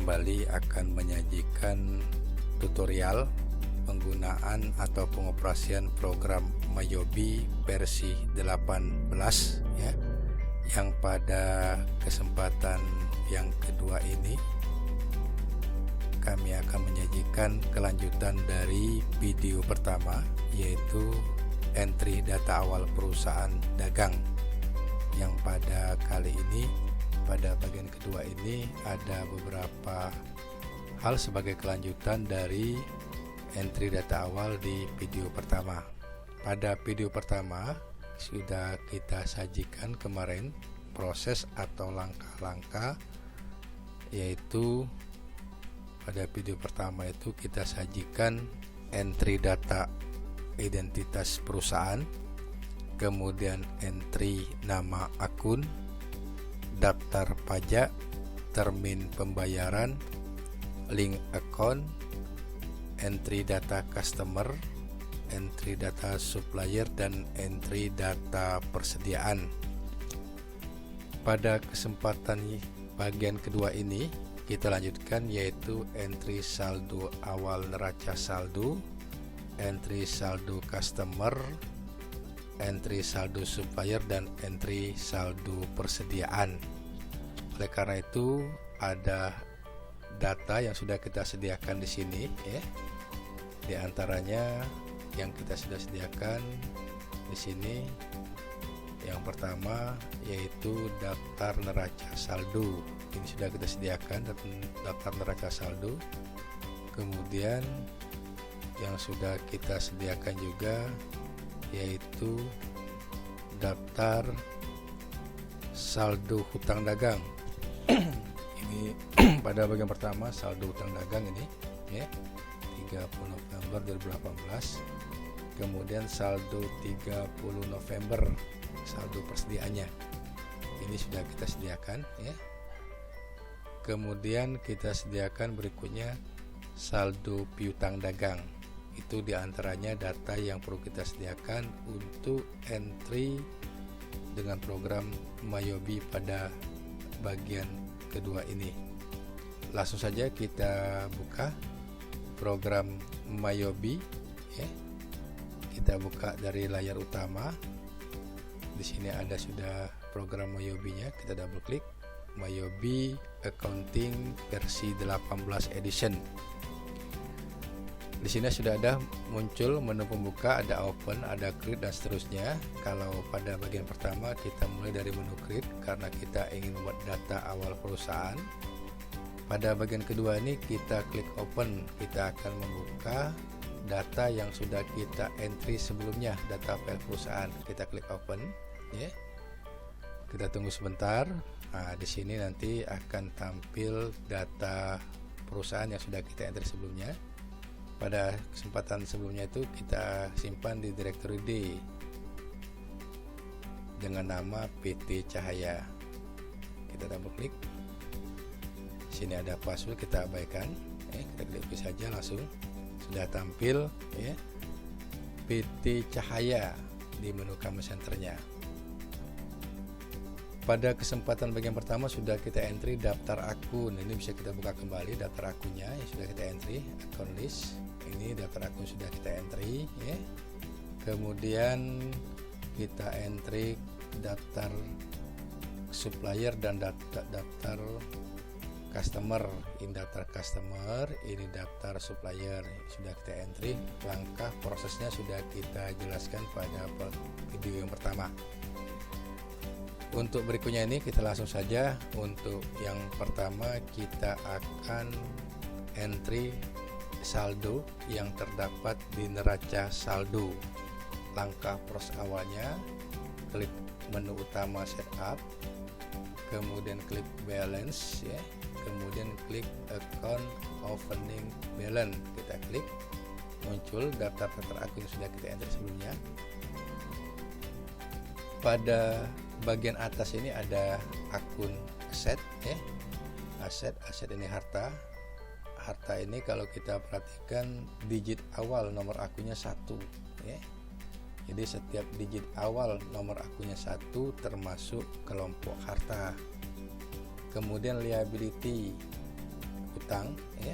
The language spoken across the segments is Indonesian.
kembali akan menyajikan tutorial penggunaan atau pengoperasian program Mayobi versi 18 ya, yang pada kesempatan yang kedua ini kami akan menyajikan kelanjutan dari video pertama, yaitu entry data awal perusahaan dagang, yang pada kali ini, pada bagian kedua ini, ada beberapa hal sebagai kelanjutan dari entry data awal di video pertama. Pada video pertama sudah kita sajikan kemarin proses atau langkah-langkah, yaitu pada video pertama itu kita sajikan entry data identitas perusahaan, kemudian entry nama akun, daftar pajak, termin pembayaran, link account, entry data customer, entry data supplier, dan entry data persediaan. Pada kesempatan bagian kedua ini kita lanjutkan, yaitu entry saldo awal neraca saldo, entry saldo customer, entry saldo supplier, dan entry saldo persediaan. Oleh karena itu ada data yang sudah kita sediakan di sini ya. Di antaranya yang kita sudah sediakan di sini, yang pertama yaitu daftar neraca saldo. Ini sudah kita sediakan daftar neraca saldo. Kemudian yang sudah kita sediakan juga yaitu daftar saldo hutang dagang. Ini pada bagian pertama saldo hutang dagang ini ya, 30 November 2018. Kemudian saldo 30 November, saldo persediaannya ini sudah kita sediakan ya. Kemudian kita sediakan berikutnya saldo piutang dagang. Itu diantaranya data yang perlu kita sediakan untuk entry dengan program Mayobi pada bagian kedua ini. Langsung saja kita buka program Mayobi ya. Kita buka dari layar utama. Di sini ada sudah program Mayobi-nya. Kita double klik Mayobi Accounting versi 18 edition. Di sini sudah ada muncul menu pembuka, ada open, ada create, dan seterusnya. Kalau pada bagian pertama kita mulai dari menu create karena kita ingin membuat data awal perusahaan. Pada bagian kedua ini kita klik open, kita akan membuka data yang sudah kita entry sebelumnya, data file perusahaan. Kita klik open ya. Kita tunggu sebentar. Nah, di sini nanti akan tampil data perusahaan yang sudah kita entry sebelumnya. Pada kesempatan sebelumnya itu kita simpan di directory D dengan nama PT Cahaya. Kita double klik. Sini ada password, kita abaikan. Kita klik saja, langsung sudah tampil ya, PT Cahaya di menu command centernya. Pada kesempatan bagian pertama sudah kita entry daftar akun. Ini bisa kita buka kembali daftar akunnya yang sudah kita entry, account list. Ini daftar akun sudah kita entry ya. Kemudian kita entry daftar supplier dan daftar customer. Ini daftar customer, ini daftar supplier, sudah kita entry. Langkah prosesnya sudah kita jelaskan pada video yang pertama. Untuk berikutnya ini kita langsung saja. Untuk yang pertama kita akan entry saldo yang terdapat di neraca saldo. Langkah proses awalnya, klik menu utama setup, kemudian klik balance ya, kemudian klik account opening balance. Kita klik, muncul daftar akun yang sudah kita enter sebelumnya. Pada bagian atas ini ada akun aset ya. Aset ini harta. Harta ini kalau kita perhatikan digit awal nomor akunnya 1 ya. Jadi setiap digit awal nomor akunnya 1 termasuk kelompok harta. Kemudian liability piutang ya.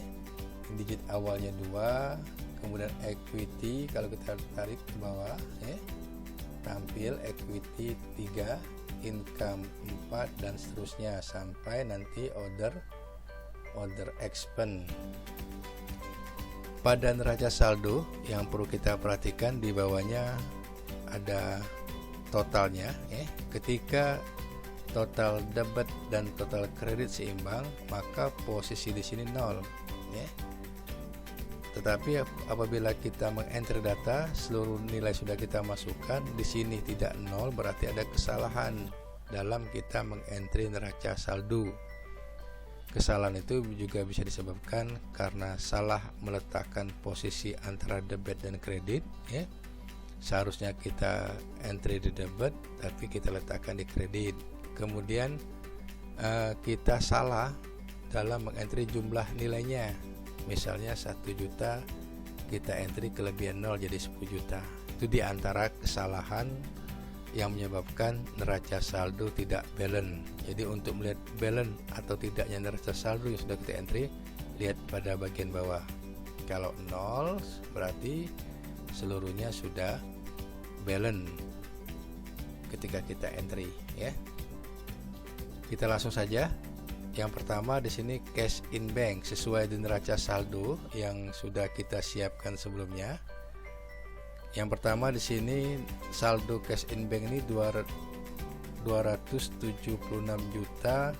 Digit awalnya 2, kemudian equity kalau kita tarik ke bawah ya, tampil equity 3, income 4, dan seterusnya sampai nanti order expense. Pada neraca saldo yang perlu kita perhatikan, di bawahnya ada totalnya ya. Ketika total debit dan total kredit seimbang, maka posisi di sini 0 ya. Tetapi apabila kita mengenter data, seluruh nilai sudah kita masukkan, di sini tidak 0, berarti ada kesalahan dalam kita mengentry neraca saldo. Kesalahan itu juga bisa disebabkan karena salah meletakkan posisi antara debit dan kredit ya. Seharusnya kita entry di debit tapi kita letakkan di kredit. Kemudian kita salah dalam mengentry jumlah nilainya. Misalnya 1 juta kita entry kelebihan 0 jadi 10 juta. Itu diantara kesalahan yang menyebabkan neraca saldo tidak balance. Jadi untuk melihat balance atau tidaknya neraca saldo yang sudah kita entry, lihat pada bagian bawah. Kalau 0 berarti seluruhnya sudah balance ketika kita entry ya. Kita langsung saja. Yang pertama di sini cash in bank sesuai dengan neraca saldo yang sudah kita siapkan sebelumnya. Yang pertama di sini saldo cash in bank ini 276 juta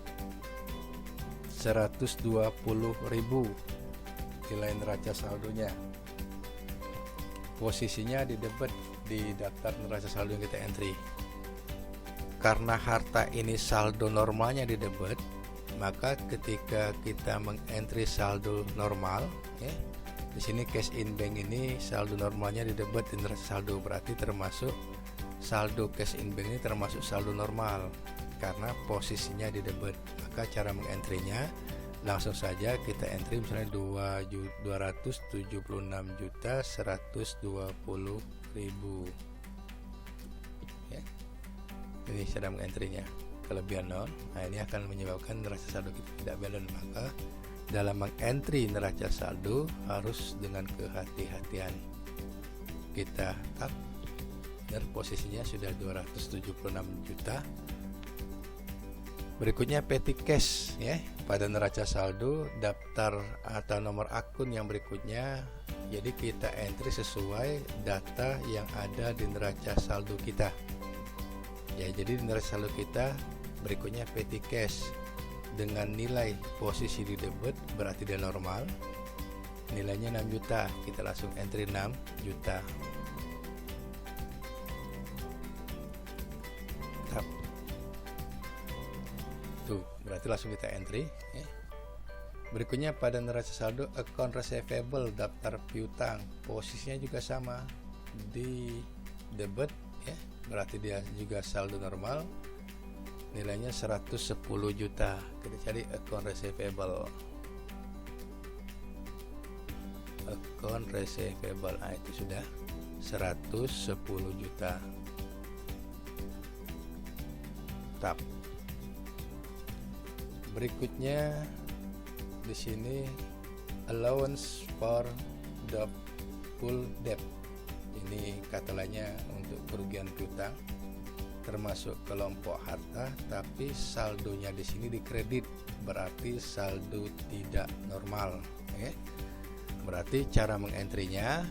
120.000 nilai neraca saldonya. Posisinya di debit di daftar neraca saldo yang kita entry. Karena harta ini saldo normalnya di debit, maka ketika kita mengentry saldo normal ya, di sini cash in bank ini saldo normalnya di debit di neraca saldo, berarti termasuk saldo cash in bank ini termasuk saldo normal karena posisinya di debit. Maka cara mengentrynya langsung saja kita entry misalnya 276 juta 120.000 ya. Ini cara mengentrynya kelebihan 0. Nah, ini akan menyebabkan neraca saldo kita tidak balance. Maka dalam mengentry neraca saldo harus dengan kehati-hatian. Kita tap dan posisinya sudah 276 juta. Berikutnya petty cash ya. Pada neraca saldo daftar atau nomor akun yang berikutnya, jadi kita entry sesuai data yang ada di neraca saldo kita ya. Jadi di neraca saldo kita berikutnya petty cash dengan nilai posisi di debit berarti dia normal, nilainya 6 juta, kita langsung entry 6 juta. Tap. Tuh, berarti langsung kita entry ya. Berikutnya pada neraca saldo account receivable daftar piutang, posisinya juga sama di debit ya, berarti dia juga saldo normal, nilainya 110 juta. Kita cari account receivable. Account receivable, nah itu sudah 110 juta. Tap. Berikutnya di sini allowance for doubtful debt. Ini kata lainnya untuk kerugian piutang, termasuk kelompok harta, tapi saldonya di sini dikredit, berarti saldo tidak normal. Okay? Berarti cara mengentrynya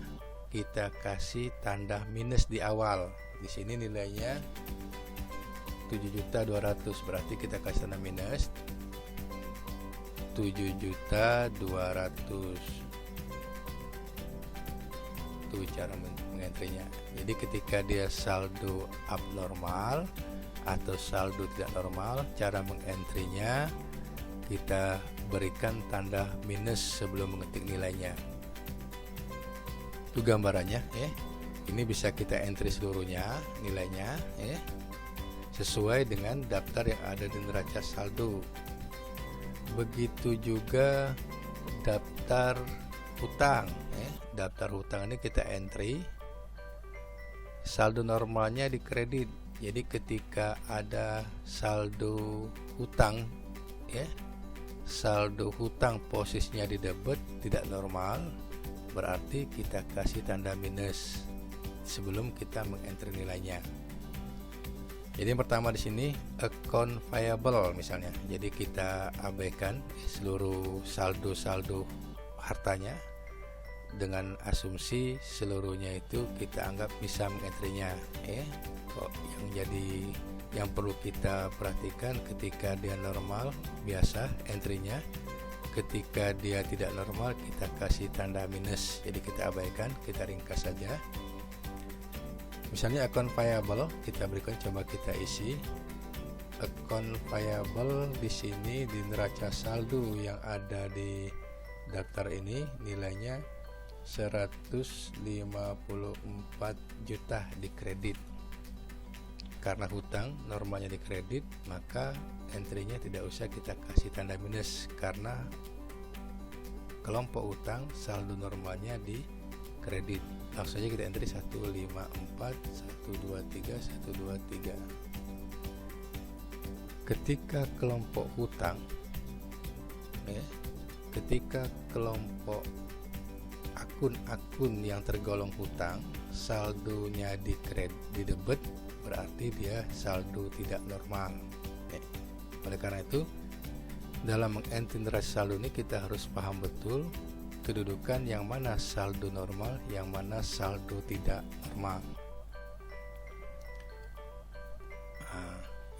kita kasih tanda minus di awal. Di sini nilainya 7.200.000, berarti kita kasih tanda minus 7.200.000. Itu cara mengentrynya. Jadi ketika dia saldo abnormal atau saldo tidak normal, cara mengentrynya kita berikan tanda minus sebelum mengetik nilainya. Itu gambarannya ya. Ini bisa kita entry seluruhnya nilainya ya, sesuai dengan daftar yang ada di neraca saldo. Begitu juga daftar hutang ya. Daftar hutang ini kita entry saldo normalnya di kredit. Jadi ketika ada saldo hutang ya, saldo hutang posisinya di debit tidak normal, berarti kita kasih tanda minus sebelum kita mengenter nilainya. Jadi yang pertama di sini account payable misalnya. Jadi kita abaikan seluruh saldo hartanya dengan asumsi seluruhnya itu kita anggap bisa mengentrinya, ya. Yang perlu kita perhatikan ketika dia normal biasa entrynya, ketika dia tidak normal kita kasih tanda minus. Jadi kita abaikan, kita ringkas saja. Misalnya account payable kita berikan, coba kita isi account payable di sini di neraca saldo yang ada di daftar ini nilainya 154 juta di kredit. Karena hutang normalnya di kredit, maka entry-nya tidak usah kita kasih tanda minus karena kelompok hutang saldo normalnya di kredit. Langsung saja kita entry 154 123 123. Ketika kelompok hutang, ketika kelompok akun-akun yang tergolong hutang saldonya di debit, berarti dia saldo tidak normal. Oleh karena itu, dalam mengentry neraca saldo ini kita harus paham betul kedudukan yang mana saldo normal, yang mana saldo tidak normal.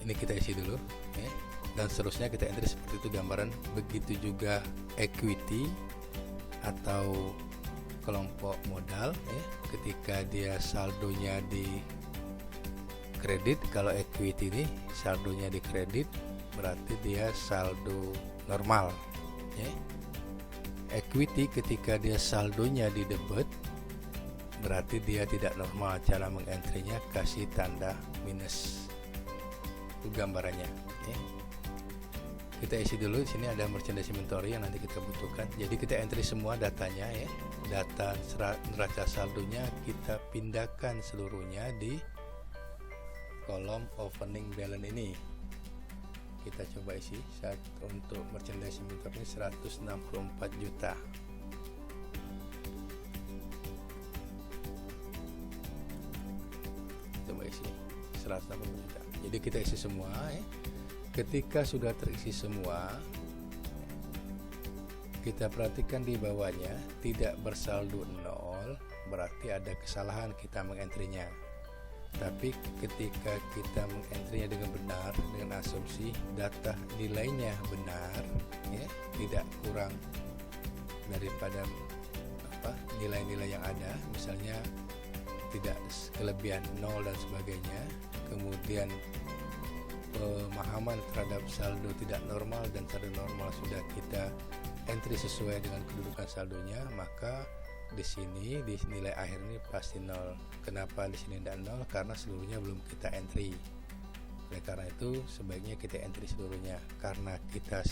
Ini kita isi dulu, dan seterusnya kita entry seperti itu gambaran. Begitu juga equity atau kelompok modal, ketika dia saldonya di kredit. Kalau equity ini saldonya di kredit, berarti dia saldo normal. Equity ketika dia saldonya di debit, berarti dia tidak normal. Cara mengentrynya kasih tanda minus. Itu gambarannya. Kita isi dulu. Di sini ada merchandise inventory yang nanti kita butuhkan. Jadi kita entry semua datanya, data neraca saldonya kita pindahkan seluruhnya di kolom opening balance ini. Kita coba isi untuk merchandise inventory 164 juta. Coba isi 164 juta. Jadi kita isi semua. Ketika sudah terisi semua, kita perhatikan di bawahnya tidak bersaldo 0, berarti ada kesalahan kita mengentrynya. Tapi ketika kita mengentrynya dengan benar, dengan asumsi data nilainya benar, tidak kurang daripada nilai-nilai yang ada, misalnya tidak kelebihan 0 dan sebagainya, kemudian pemahaman terhadap saldo tidak normal dan saldo normal sudah kita entry sesuai dengan kedudukan saldonya, maka di sini di nilai akhir ini pasti 0. Kenapa di sini tidak 0? Karena seluruhnya belum kita entry. Oleh karena itu sebaiknya kita entry seluruhnya, karena kita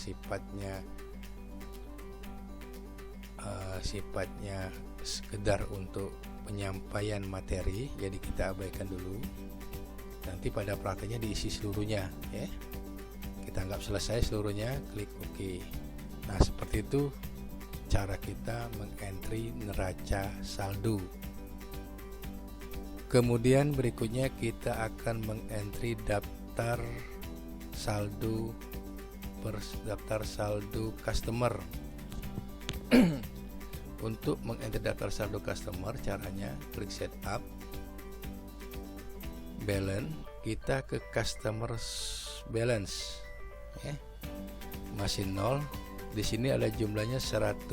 sifatnya sekedar untuk penyampaian materi, jadi kita abaikan dulu. Nanti pada prakteknya diisi seluruhnya, kita anggap selesai seluruhnya, klik OK. Nah, seperti itu cara kita mengentry neraca saldo. Kemudian berikutnya kita akan mengentry daftar saldo customer. Untuk mengentry daftar saldo customer, caranya klik setup, balance, kita ke customer balance, masih 0. Di sini ada jumlahnya 110.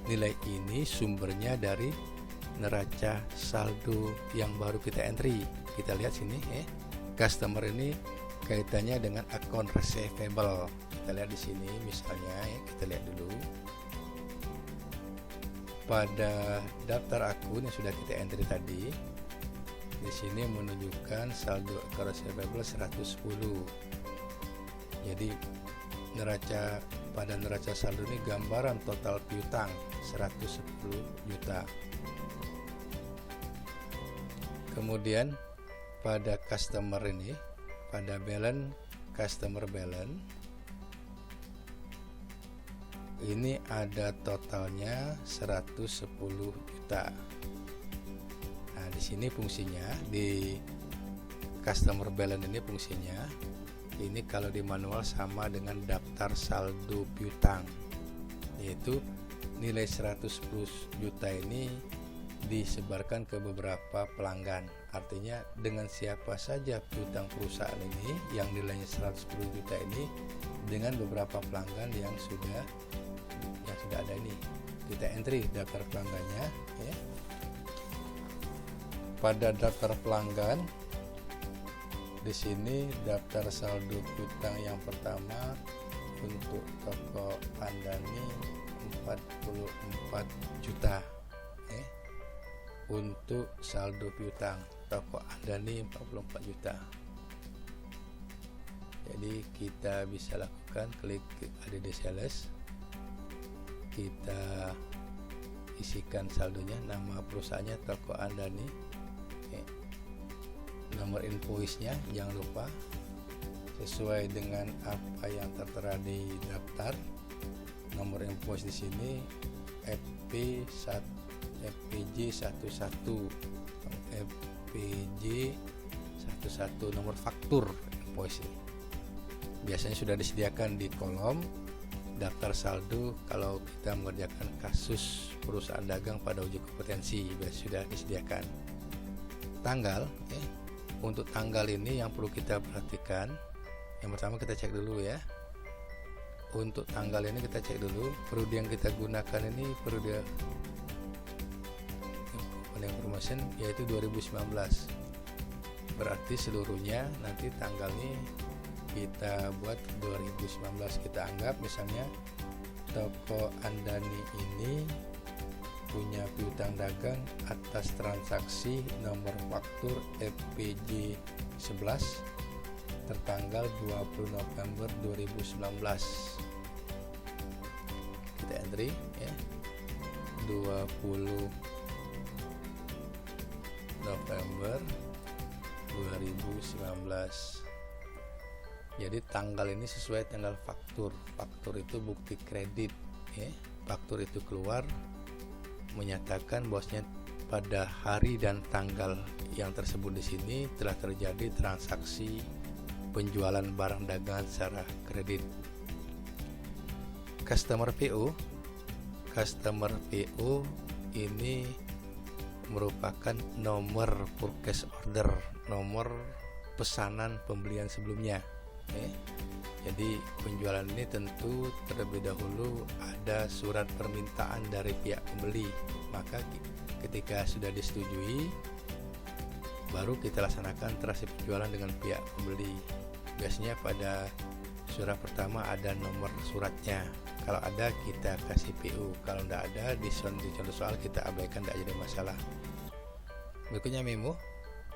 Nilai ini sumbernya dari neraca saldo yang baru kita entry. Kita lihat sini, customer ini kaitannya dengan account receivable. Kita lihat di sini misalnya, kita lihat dulu. Pada daftar akun yang sudah kita entry tadi, di sini menunjukkan saldo account receivable 110. Jadi pada neraca saldo ini gambaran total piutang 110 juta. Kemudian pada customer ini, pada balance customer balance, ini ada totalnya 110 juta. Nah, di sini fungsinya di customer balance ini fungsinya ini kalau di manual sama dengan daftar saldo piutang, yaitu nilai 110 juta ini disebarkan ke beberapa pelanggan. Artinya dengan siapa saja piutang perusahaan ini yang nilainya 110 juta ini dengan beberapa pelanggan yang sudah ada ini, kita entry daftar pelanggannya ya. Pada daftar pelanggan di sini daftar saldo piutang yang pertama untuk toko Andani 44 juta ya. Untuk saldo piutang toko Andani 44 juta. Jadi kita bisa lakukan klik ADD sales, kita isikan saldonya, nama perusahaannya toko Andani, nomor invoice-nya jangan lupa sesuai dengan apa yang tertera di daftar. Nomor invoice di sini FPJ 11 nomor faktur invoice ini. Biasanya sudah disediakan di kolom daftar saldo kalau kita mengerjakan kasus perusahaan dagang pada uji kompetensi, sudah disediakan. Tanggal untuk tanggal ini yang perlu kita perhatikan, yang pertama kita cek dulu ya. Untuk tanggal ini kita cek dulu, periode yang kita gunakan ini periode information yaitu 2019. Berarti seluruhnya nanti tanggal ini kita buat 2019. Kita anggap misalnya toko Andani ini punya piutang dagang atas transaksi nomor faktur FPJ 11 tertanggal 20 November 2019. Kita entry ya, 20 November 2019. Jadi tanggal ini sesuai tanggal faktur. Faktur itu bukti kredit ya. Faktur itu keluar menyatakan bahwasanya pada hari dan tanggal yang tersebut di sini telah terjadi transaksi penjualan barang dagangan secara kredit. Customer PO ini merupakan nomor purchase order, nomor pesanan pembelian sebelumnya. Jadi penjualan ini tentu terlebih dahulu ada surat permintaan dari pihak pembeli, maka ketika sudah disetujui baru kita laksanakan transaksi penjualan dengan pihak pembeli. Biasanya pada surat pertama ada nomor suratnya, kalau ada kita kasih PO, kalau tidak ada di contoh soal kita abaikan, tidak jadi masalah. Berikutnya memo,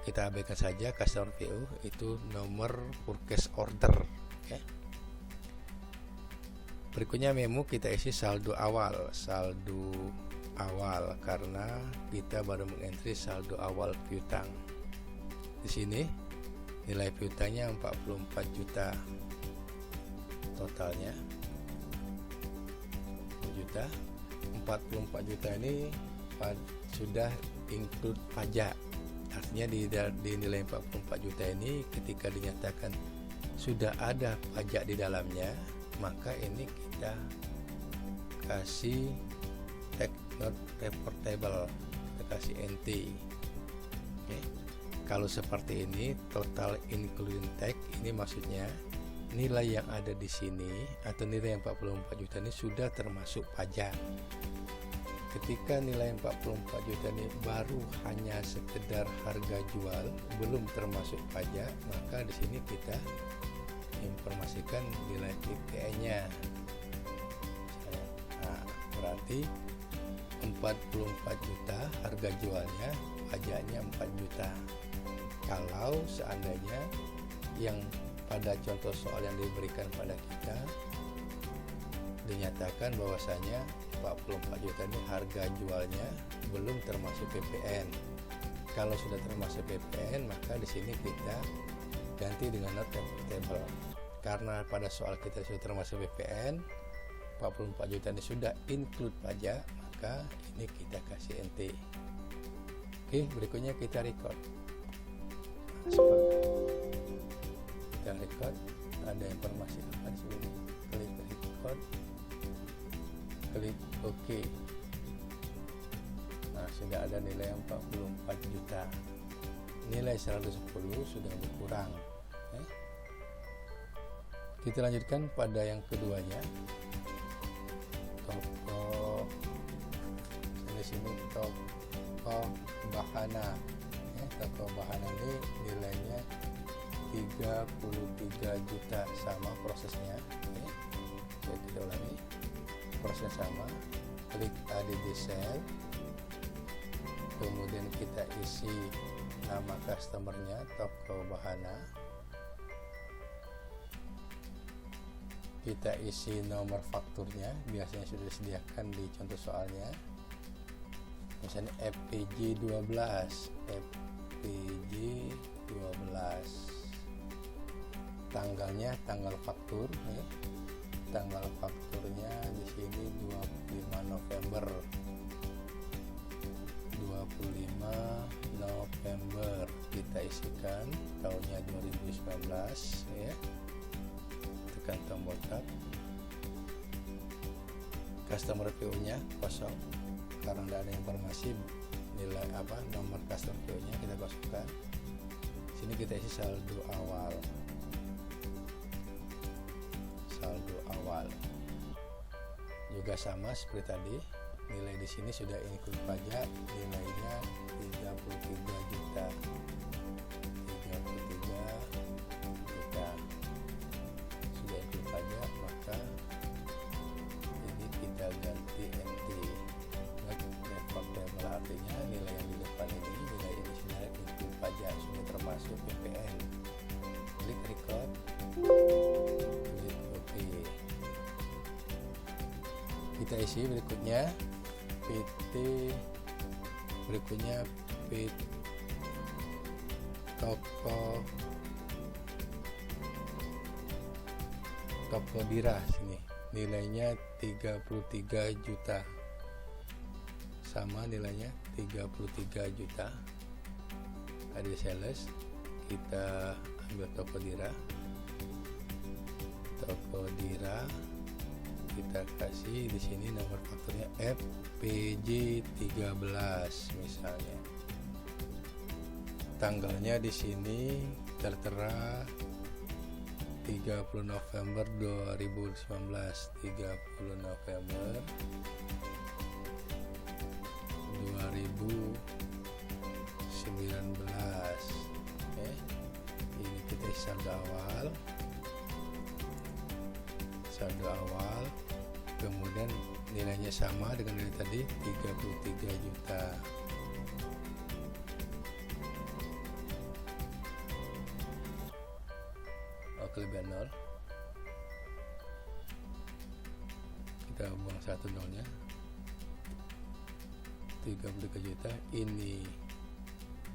kita abaikan saja customer PO, itu nomor purchase order ya. Berikutnya memo kita isi saldo awal karena kita baru mengentry saldo awal piutang. Di sini nilai piutangnya 44 juta totalnya. 44 juta ini sudah include pajak. Artinya di nilai 44 juta ini ketika dinyatakan sudah ada pajak di dalamnya, maka ini kita kasih tax not reportable, kita kasih NT. Kalau seperti ini total including tax, ini maksudnya nilai yang ada di sini atau nilai yang 44 juta ini sudah termasuk pajak. Ketika nilai 44 juta ini baru hanya sekedar harga jual, belum termasuk pajak, maka di sini kita informasikan nilai PPN-nya. Nah, berarti 44 juta harga jualnya, pajaknya 4 juta. Kalau seandainya yang pada contoh soal yang diberikan pada kita dinyatakan bahwasanya 44 juta ini harga jualnya belum termasuk PPN. Kalau sudah termasuk PPN, maka di sini kita ganti dengan not reportable. Karena pada soal kita sudah termasuk PPN, 44 juta ini sudah include pajak, maka ini kita kasih NT. Oke, berikutnya kita record. Kita record, ada informasi apa di sini? Klik record, klik OK. Nah, sudah ada nilai 44 juta. Nilai 110 sudah berkurang. Kita lanjutkan pada yang keduanya. Toko di sini toko Bahana. Toko Bahana ini nilainya 33 juta, sama prosesnya. Jadi kita ulangi, proses sama. Klik ADD Cell, kemudian kita isi nama customernya Toko Bahana, kita isi nomor fakturnya, biasanya sudah disediakan di contoh soalnya, misalnya FPJ 12, tanggalnya tanggal faktur, tanggal fakturnya di sini 25 November, kita isikan tahunnya 2019, tekan tombol tab. Customer PO nya kosong karena tidak ada informasi nilai nomor customer PO nya, kita kosongkan. Sini kita isi saldo awal, juga sama seperti tadi. Nilai di sini sudah include pajak, nilainya 33 juta. Sudah include pajak, maka ini kita ganti NT. Report table artinya nilai yang di depan ini, nilai ini sudah include pajak, sudah termasuk PPN. Klik record, klik OK. Kita isi berikutnya PT, berikutnya PT Toko Dira, sini nilainya 33 juta, sama nilainya 33 juta. Ada sales, kita ambil Toko Dira, kita kasih di sini nomor fakturnya FPJ 13 misalnya. Tanggalnya di sini tertera 30 November 2019, 30 November 2019. Ini kita saldo awal, kemudian nilainya sama dengan nilai tadi 33 juta. Kelebihan 0, kita buang 1 nolnya, 33 juta. Ini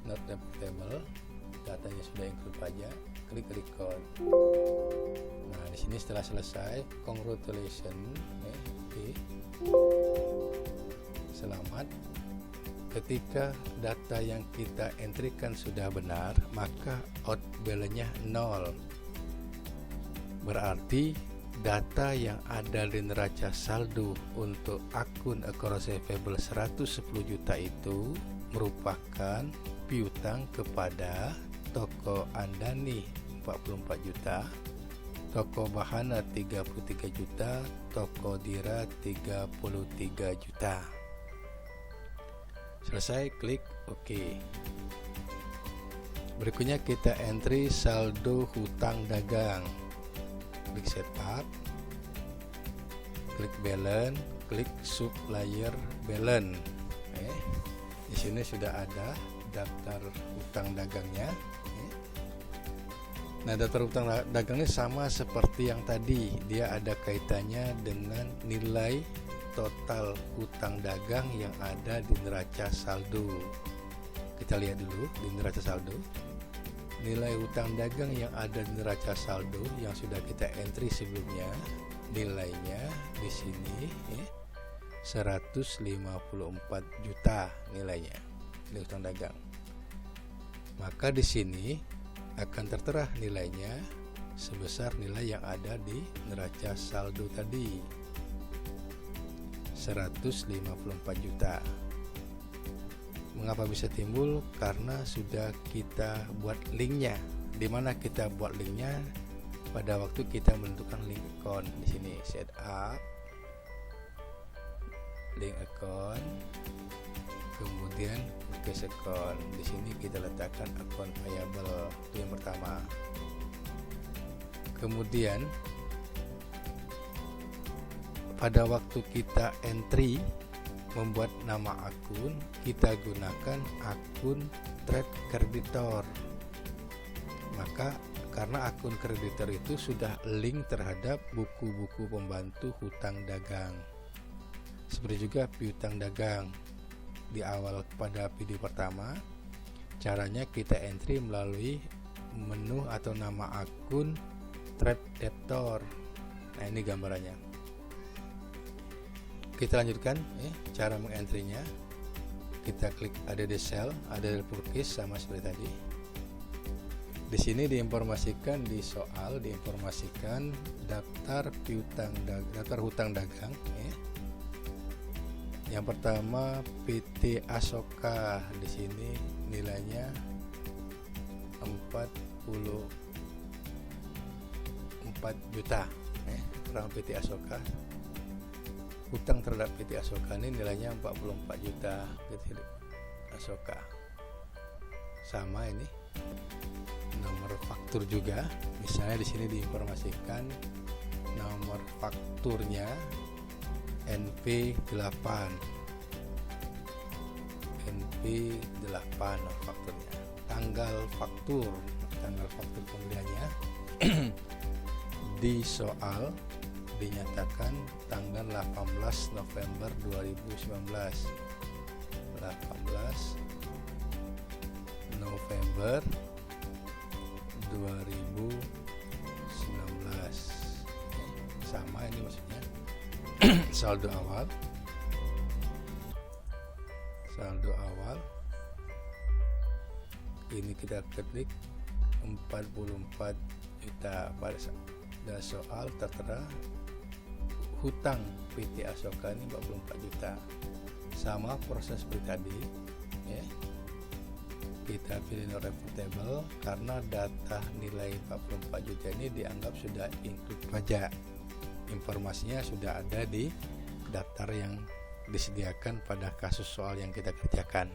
not deportable, datanya sudah include pajak. Klik record. Nah, di sini setelah selesai, congratulations, selamat. Ketika data yang kita entrikan sudah benar, maka out balance-nya 0. Berarti data yang ada di neraca saldo untuk akun account receivable 110 juta itu merupakan piutang kepada Toko Andani 44 juta, Toko Bahana 33 juta, Toko Dira 33 juta. Selesai, klik OK. Berikutnya kita entry saldo hutang dagang. Klik setup, klik balance, klik supplier balance. Di sini sudah ada daftar hutang dagangnya. Nah, daftar hutang dagang ini sama seperti yang tadi, dia ada kaitannya dengan nilai total hutang dagang yang ada di neraca saldo. Kita lihat dulu di neraca saldo. Nilai hutang dagang yang ada di neraca saldo yang sudah kita entry sebelumnya, nilainya di sini 154 juta nilainya, nilai hutang dagang. Maka di sini akan tertera nilainya sebesar nilai yang ada di neraca saldo tadi, 154 juta. Mengapa bisa timbul? Karena sudah kita buat linknya. Di mana kita buat linknya? Pada waktu kita menentukan link account. Di sini set up link account, kemudian purchase account. Di sini kita letakkan account payable, itu yang pertama. Kemudian pada waktu kita entry membuat nama akun, kita gunakan akun trade creditor. Maka karena akun kreditor itu sudah link terhadap buku-buku pembantu hutang dagang. Seperti juga piutang dagang. Di awal pada video pertama, caranya kita entry melalui menu atau nama akun trade debtor. Nah, ini gambarannya. Kita lanjutkan cara mengentrynya. Kita klik ada di sell, ada di purchase sama seperti tadi. Di sini diinformasikan di soal diinformasikan daftar hutang dagang. Yang pertama PT Asoka, di sini nilainya 44 juta. Pertama PT Asoka. Hutang terhadap PT Asoka ini nilainya 44 juta. PT Asoka. Sama ini. Nomor faktur juga. Misalnya di sini diinformasikan nomor fakturnya NP8. NP8 fakturnya. Tanggal faktur pembeliannya di soal dinyatakan tanggal 18 November 2019. 18 November 2019. Sama ini maksudnya. Saldo awal ini kita klik 44 juta. Pada soal tertera hutang PT Asoka ini 44 juta. Sama proses seperti tadi kita pilih no reportable karena data nilai 44 juta ini dianggap sudah include pajak. Informasinya sudah ada di daftar yang disediakan pada kasus soal yang kita kerjakan.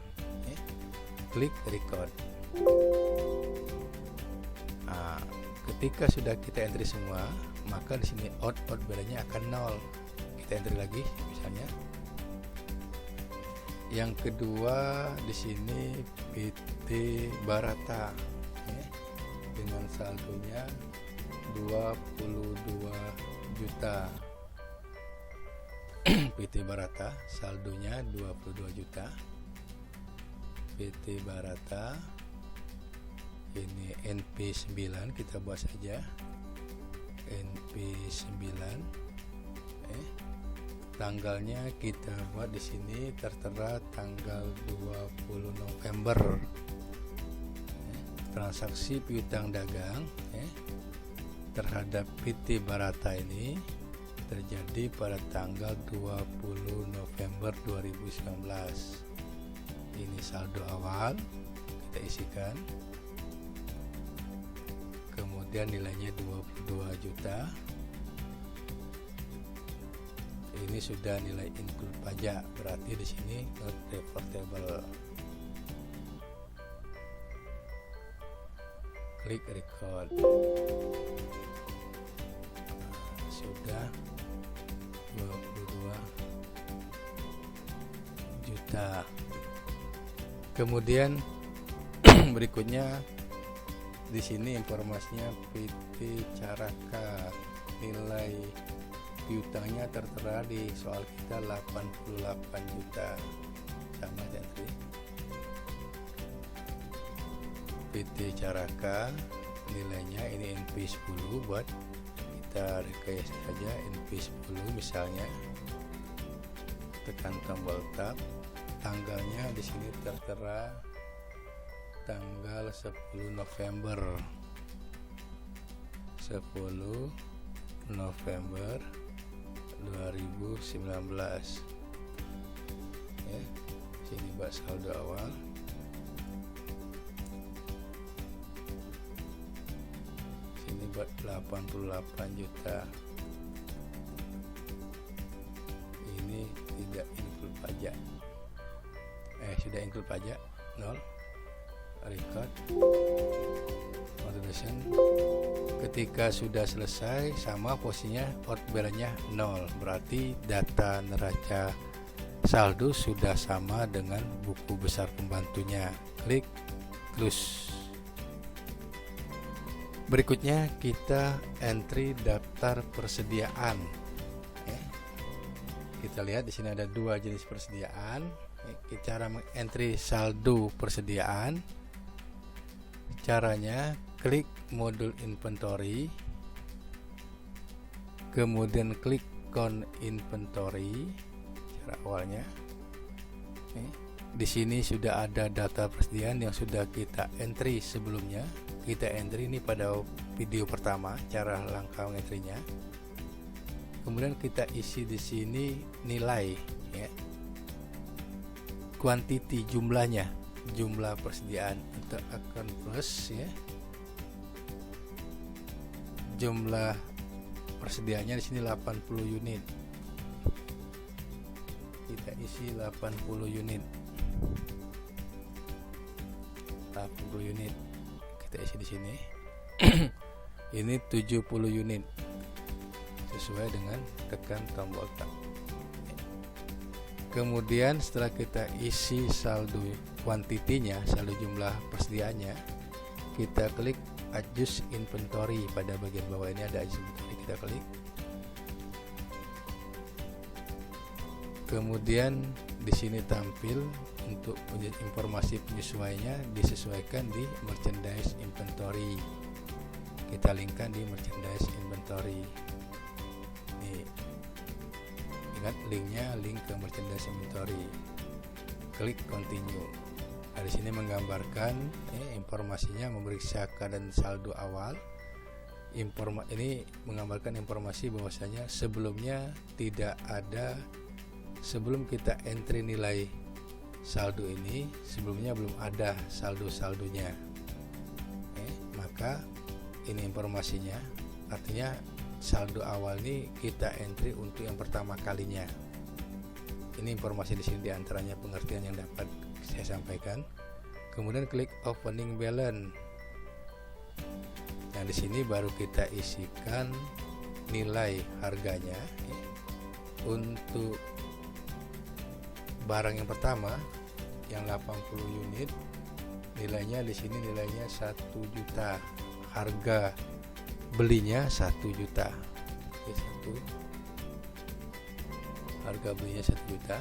Klik record. Nah, ketika sudah kita entry semua, maka di sini output balance-nya akan 0. Kita entry lagi misalnya. Yang kedua di sini PT Barata dengan saldonya 22 juta. PT Barata saldonya 22 juta. PT Barata ini NP9, kita buat saja NP9. Tanggalnya kita buat di sini tertera tanggal 20 November. Transaksi piutang dagang terhadap PT Barata ini terjadi pada tanggal 20 November 2019. Ini saldo awal kita isikan. Kemudian nilainya 22 juta. Ini sudah nilai include pajak, berarti di sini not reportable. Klik record. Sudah 22 juta. Kemudian berikutnya di sini informasinya PT Caraka, nilai piutangnya tertera di soal kita 88 juta. Sama jadi PT Caraka nilainya ini NP10 buat kita rekayasa saja NP10 misalnya, tekan tombol tab. Tanggalnya di sini tertera tanggal 10 November 2019 ya. Sini buat saldo awal, sini buat 88 juta. Ini tidak include pajak, sudah include pajak 0. Record automation. Ketika sudah selesai, sama posisinya out balance-nya 0, berarti data neraca saldo sudah sama dengan buku besar pembantunya. Klik close. Berikutnya kita entry daftar persediaan. Kita lihat di sini ada 2 jenis persediaan. Cara mengentry saldo persediaan, caranya klik modul inventory, kemudian klik count inventory. Cara awalnya di sini sudah ada data persediaan yang sudah kita entry sebelumnya. Kita entry ini pada video pertama cara langkah entry-nya. Kemudian kita isi di sini nilai ya, quantity jumlahnya, jumlah persediaan untuk account plus ya. Jumlah persediaannya di sini 80 unit. Kita isi 80 unit. 80 unit. Kita isi di sini. Ini 70 unit. Sesuai dengan tekan tombol tab. Kemudian setelah kita isi saldo kuantitinya, saldo jumlah persediaannya, kita klik adjust inventory. Pada bagian bawah ini ada adjust inventory, kita klik. Kemudian di sini tampil untuk informasi penyesuaiannya disesuaikan di merchandise inventory. Kita linkkan di merchandise inventory. Ingat linknya, link ke merchandise inventory. Klik continue. Nah, di sini menggambarkan informasinya, memeriksa keadaan saldo awal. Ini menggambarkan informasi bahwasanya sebelumnya tidak ada, sebelum kita entry nilai saldo ini, sebelumnya belum ada saldo-saldonya. Maka ini informasinya, artinya saldo awal ini kita entry untuk yang pertama kalinya. Ini informasi di sini diantaranya pengertian yang dapat saya sampaikan. Kemudian klik opening balance. Nah, di sini baru kita isikan nilai harganya. Untuk barang yang pertama yang 80 unit, nilainya di sini nilainya 1 juta. Harga belinya 1 juta. Harga belinya 1 juta.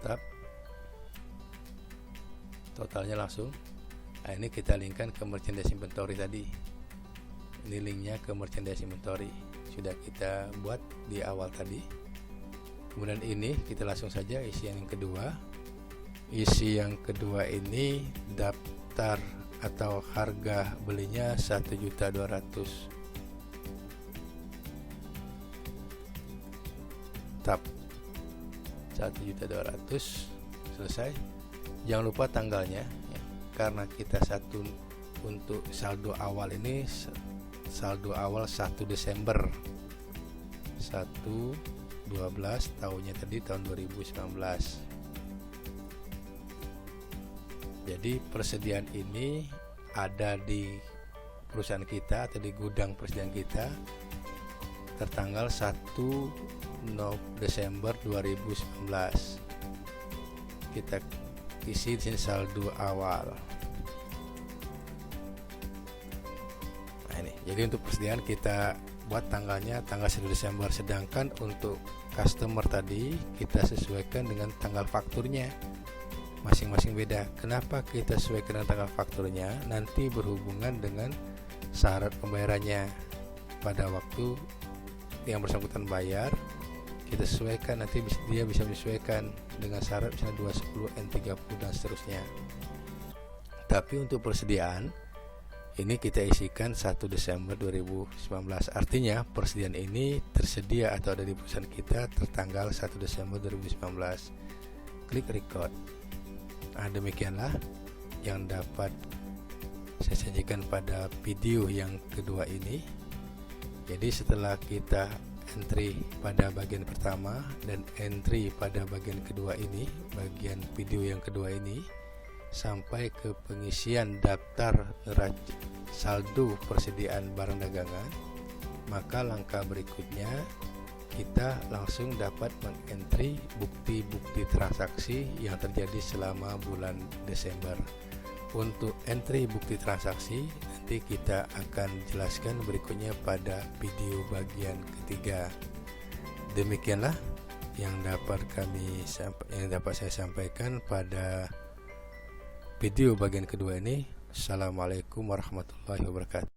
Tab. Totalnya langsung. Nah, ini kita linkkan ke merchandise inventory tadi. Ini linknya ke merchandise inventory. Sudah kita buat di awal tadi. Kemudian ini kita langsung saja isi yang kedua. Isi yang kedua ini daftar atau harga belinya 1.200.000. Tab 1.200.000. Selesai. Jangan lupa tanggalnya ya, karena kita untuk saldo awal ini saldo awal 1 Desember 1/12 tahunnya tadi tahun 2019. Jadi persediaan ini ada di perusahaan kita atau di gudang persediaan kita tertanggal 1 Desember 2019. Kita isi di sini saldo awal. Nah, ini. Jadi untuk persediaan kita buat tanggalnya tanggal 1 Desember, sedangkan untuk customer tadi kita sesuaikan dengan tanggal fakturnya. Masing-masing beda. Kenapa kita sesuaikan dengan tanggal fakturnya? Nanti berhubungan dengan syarat pembayarannya. Pada waktu yang bersangkutan bayar, kita sesuaikan, nanti dia bisa menyesuaikan dengan syarat misalnya 210 N30 dan seterusnya. Tapi untuk persediaan ini kita isikan 1 Desember 2019. Artinya persediaan ini tersedia atau ada di perusahaan kita tertanggal 1 Desember 2019. Klik record. Demikianlah yang dapat saya sajikan pada video yang kedua ini. Jadi setelah kita entry pada bagian pertama dan entry pada bagian kedua ini, bagian video yang kedua ini, sampai ke pengisian daftar neraca saldo persediaan barang dagangan, maka langkah berikutnya kita langsung dapat mengentry bukti-bukti transaksi yang terjadi selama bulan Desember. Untuk entry bukti transaksi nanti kita akan jelaskan berikutnya pada video bagian ketiga. Demikianlah yang dapat saya sampaikan pada video bagian kedua ini. Assalamualaikum warahmatullahi wabarakatuh.